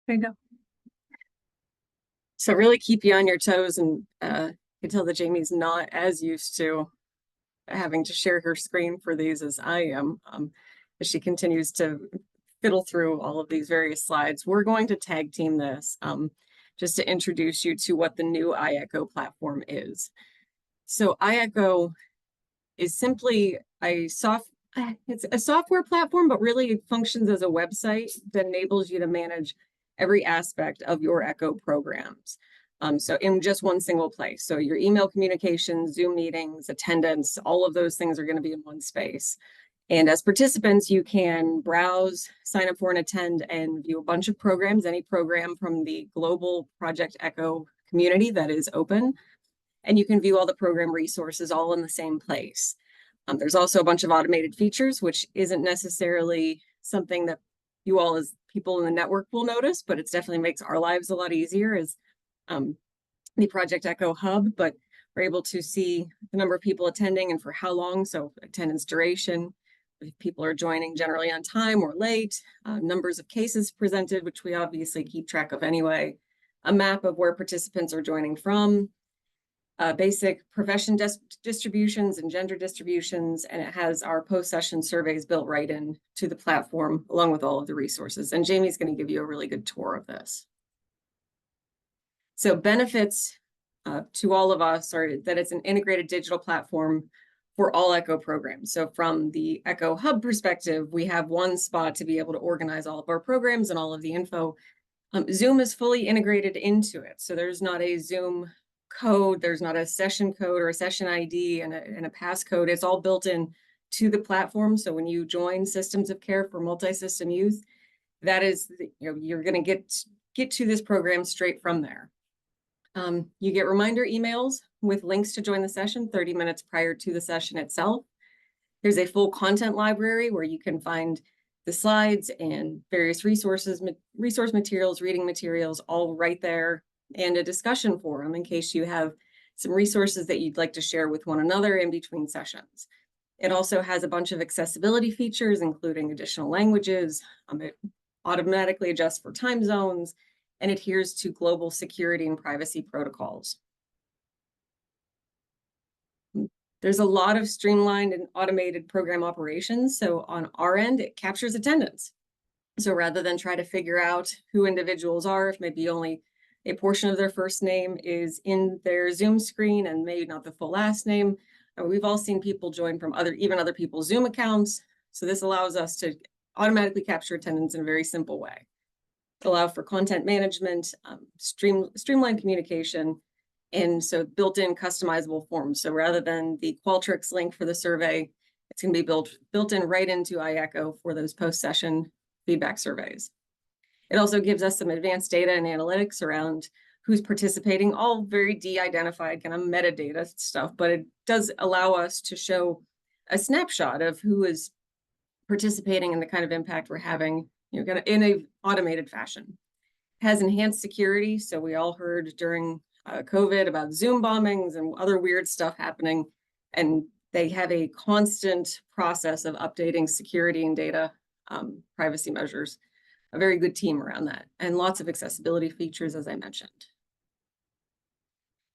There you go. So really keep you on your toes, and you can tell that Jamie's not as used to having to share her screen for these as I am, as she continues to fiddle through all of these various slides. We're going to tag team this just to introduce you to what the new iECHO platform is. So iECHO is simply it's a software platform, but really it functions as a website that enables you to manage every aspect of your ECHO programs. So in just one single place. So your email communications, Zoom meetings, attendance, all of those things are going to be in one space. And as participants, you can browse, sign up for and attend, and view a bunch of programs, any program from the global Project ECHO community that is open. And you can view all the program resources all in the same place. There's also a bunch of automated features, which isn't necessarily something that you all as people in the network will notice, but it definitely makes our lives a lot easier as the Project ECHO hub. But we're able to see the number of people attending and for how long, so attendance duration, if people are joining generally on time or late, numbers of cases presented, which we obviously keep track of anyway, a map of where participants are joining from, basic profession distributions and gender distributions, and it has our post-session surveys built right in to the platform along with all of the resources. And Jamie's going to give you a really good tour of this. So benefits to all of us are that it's an integrated digital platform for all ECHO programs. So from the ECHO Hub perspective, we have one spot to be able to organize all of our programs and all of the info. Zoom is fully integrated into it. So there's not a Zoom code, there's not a session code or a session ID and a passcode. It's all built in to the platform. So when you join Systems of Care for Multi-System Youth, that is, you're going to get to this program straight from there. You get reminder emails with links to join the session 30 minutes prior to the session itself. There's a full content library where you can find the slides and various resource materials, reading materials, all right there, and a discussion forum in case you have some resources that you'd like to share with one another in between sessions. It also has a bunch of accessibility features, including additional languages. It automatically adjusts for time zones and adheres to global security and privacy protocols. There's a lot of streamlined and automated program operations. So on our end, it captures attendance. So rather than try to figure out who individuals are, if maybe only a portion of their first name is in their Zoom screen and maybe not the full last name, we've all seen people join from even other people's Zoom accounts. So this allows us to automatically capture attendance in a very simple way. Allow for content management, streamlined communication, and so built-in customizable forms. So rather than the Qualtrics link for the survey, it's going to be built in right into iECHO for those post-session feedback surveys. It also gives us some advanced data and analytics around who's participating, all very de-identified kind of metadata stuff, but it does allow us to show a snapshot of who is participating and the kind of impact we're having, in an automated fashion. It has enhanced security. So we all heard during COVID about Zoom bombings and other weird stuff happening. And they have a constant process of updating security and data privacy measures. A very good team around that, and lots of accessibility features, as I mentioned.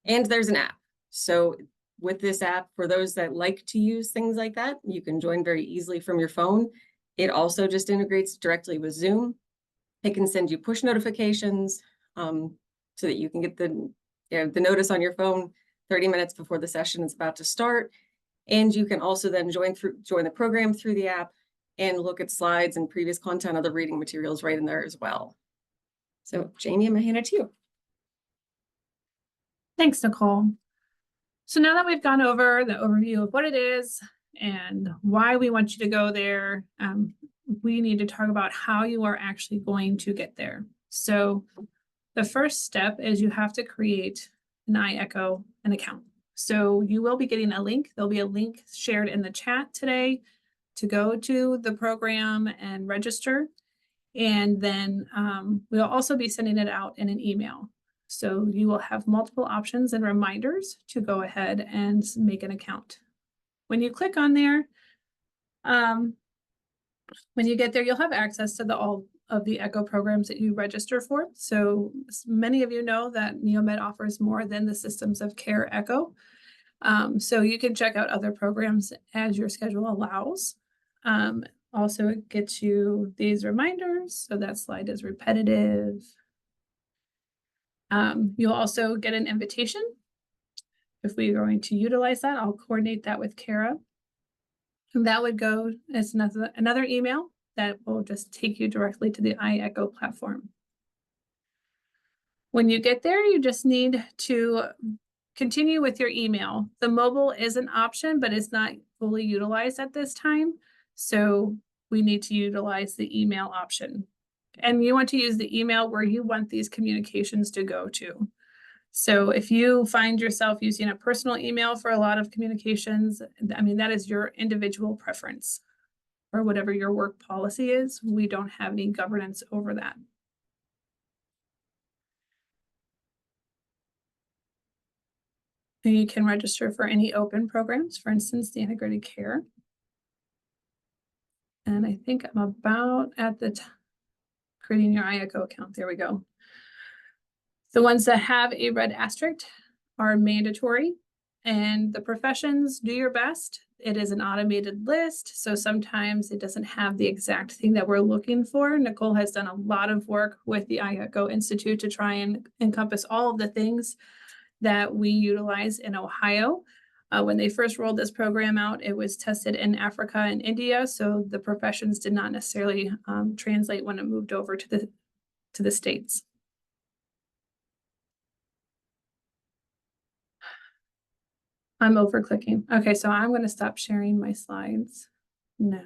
And there's an app. So with this app, for those that like to use things like that, you can join very easily from your phone. It also just integrates directly with Zoom. It can send you push notifications so that you can get the notice on your phone 30 minutes before the session is about to start. And you can also then join the program through the app and look at slides and previous content, other reading materials right in there as well. So Jamie, I'm going to hand it to you. Thanks, Nichole. So now that we've gone over the overview of what it is and why we want you to go there, we need to talk about how you are actually going to get there. So the first step is you have to create an iECHO account. So you will be getting a link. There'll be a link shared in the chat today to go to the program and register. And then we'll also be sending it out in an email. So you will have multiple options and reminders to go ahead and make an account. When you click on there, when you get there, you'll have access to of the ECHO programs that you register for. So many of you know that Neomed offers more than the Systems of Care ECHO. So you can check out other programs as your schedule allows. Also, it gets you these reminders. So that slide is repetitive. You'll also get an invitation. If we're going to utilize that, I'll coordinate that with Kara. And that would go as another email that will just take you directly to the iECHO platform. When you get there, you just need to continue with your email. The mobile is an option, but it's not fully utilized at this time. So we need to utilize the email option. And you want to use the email where you want these communications to go to. So if you find yourself using a personal email for a lot of communications, I mean, that is your individual preference or whatever your work policy is. We don't have any governance over that. And you can register for any open programs, for instance, the integrated care. And I think I'm about at the creating your iECHO account. There we go. The ones that have a red asterisk are mandatory, and the professions, do your best. It is an automated list, so sometimes it doesn't have the exact thing that we're looking for. Nichole has done a lot of work with the iECHO Institute to try and encompass all of the things that we utilize in Ohio. When they first rolled this program out, it was tested in Africa and India, so the professions did not necessarily translate when it moved over to the States. I'm over clicking. Okay, so I'm going to stop sharing my slides now.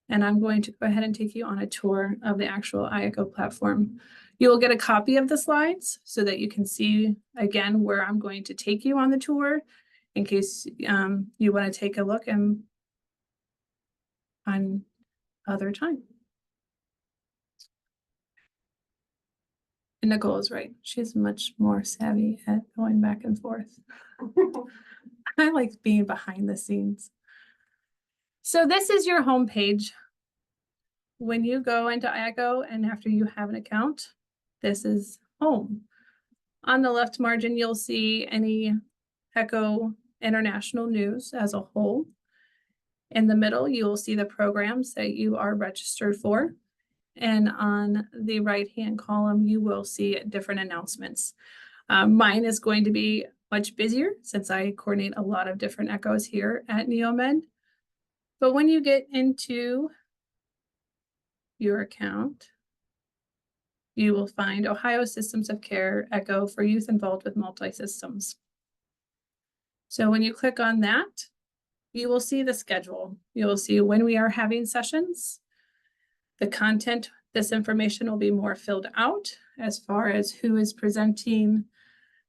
And I'm going to go ahead and take you on a tour of the actual iECHO platform. You will get a copy of the slides so that you can see again where I'm going to take you on the tour in case you want to take a look and on other time. And Nichole is right. She's much more savvy at going back and forth. I like being behind the scenes. So this is your home page. When you go into iECHO and after you have an account, this is home. On the left margin, you'll see any ECHO international news as a whole. In the middle, you will see the programs that you are registered for. And on the right-hand column, you will see different announcements. Mine is going to be much busier since I coordinate a lot of different ECHOs here at Neomed. But when you get into your account, you will find Ohio Systems of Care ECHO for youth involved with multi-systems. So when you click on that, you will see the schedule. You will see when we are having sessions. The content, this information will be more filled out as far as who is presenting.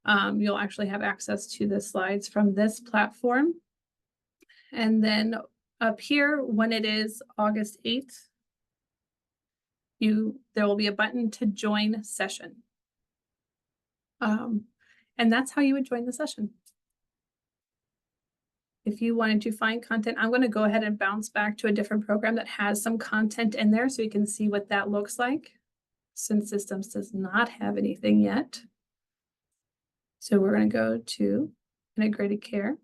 You'll actually have access to the slides from this platform. And then up here, when it is August 8th, there will be a button to join session. And that's how you would join the session. If you wanted to find content, I'm going to go ahead and bounce back to a different program that has some content in there so you can see what that looks like, since Systems does not have anything yet. So we're going to go to Integrated Care.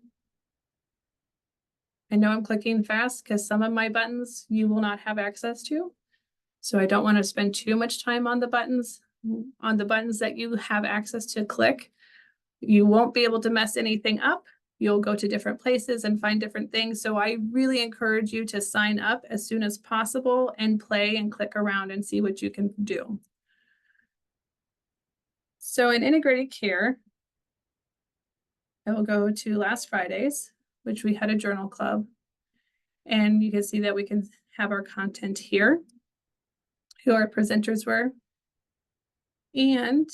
I know I'm clicking fast because some of my buttons you will not have access to. So I don't want to spend too much time on the buttons that you have access to click. You won't be able to mess anything up. You'll go to different places and find different things. So I really encourage you to sign up as soon as possible and play and click around and see what you can do. So in Integrated Care, I will go to last Friday's, which we had a journal club. And you can see that we can have our content here, who our presenters were. And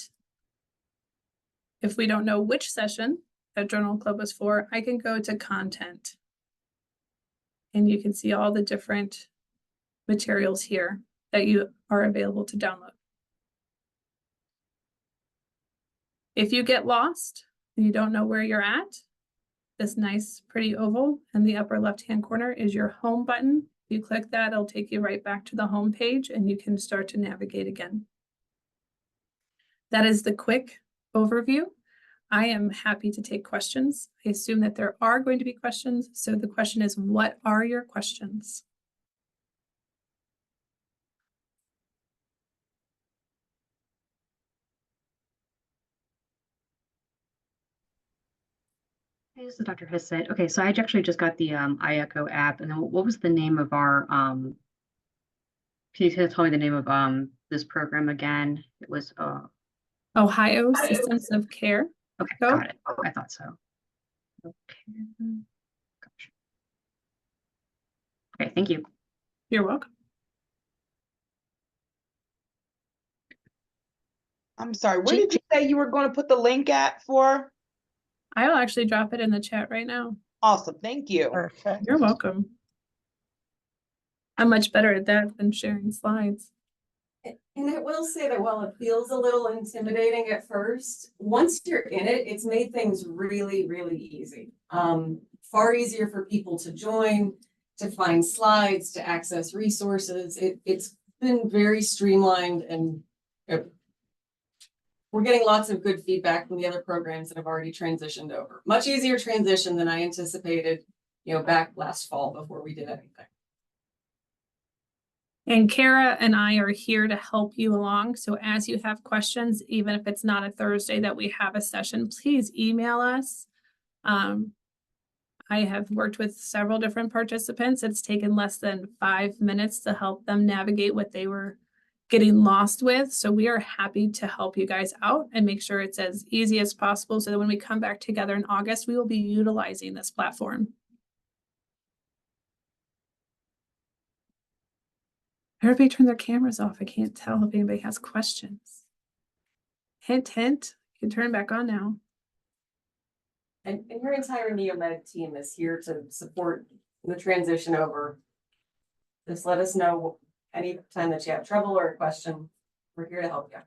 if we don't know which session that journal club was for, I can go to content. And you can see all the different materials here that you are available to download. If you get lost and you don't know where you're at, this nice pretty oval in the upper left-hand corner is your home button. You click that, it'll take you right back to the home page and you can start to navigate again. That is the quick overview. I am happy to take questions. I assume that there are going to be questions. So the question is, what are your questions? Hey, this is Dr. Hissett. Okay, so I actually just got the iECHO app, and then what was the name of our can you tell me the name of this program again? It was Ohio Systems of Care. okay, Go. got it. I thought so. Okay. Gotcha. Okay, thank you. You're welcome. I'm sorry, where did you say you were going to put the link at for? I'll actually drop it in the chat right now. Awesome, thank you. Perfect. You're welcome. I'm much better at that than sharing slides. And I will say that while it feels a little intimidating at first, once you're in it, it's made things really, really easy. Far easier for people to join, to find slides, to access resources. It's been very streamlined, and we're getting lots of good feedback from the other programs that have already transitioned over. Much easier transition than I anticipated, back last fall before we did anything. And Kara and I are here to help you along. So as you have questions, even if it's not a Thursday that we have a session, please email us. I have worked with several different participants. It's taken less than 5 minutes to help them navigate what they were getting lost with. So we are happy to help you guys out and make sure it's as easy as possible so that when we come back together in August, we will be utilizing this platform. Everybody turn their cameras off. I can't tell if anybody has questions. Hint, hint. You can turn it back on now. And your entire NeoMed team is here to support the transition over. Just let us know anytime that you have trouble or a question. We're here to help you.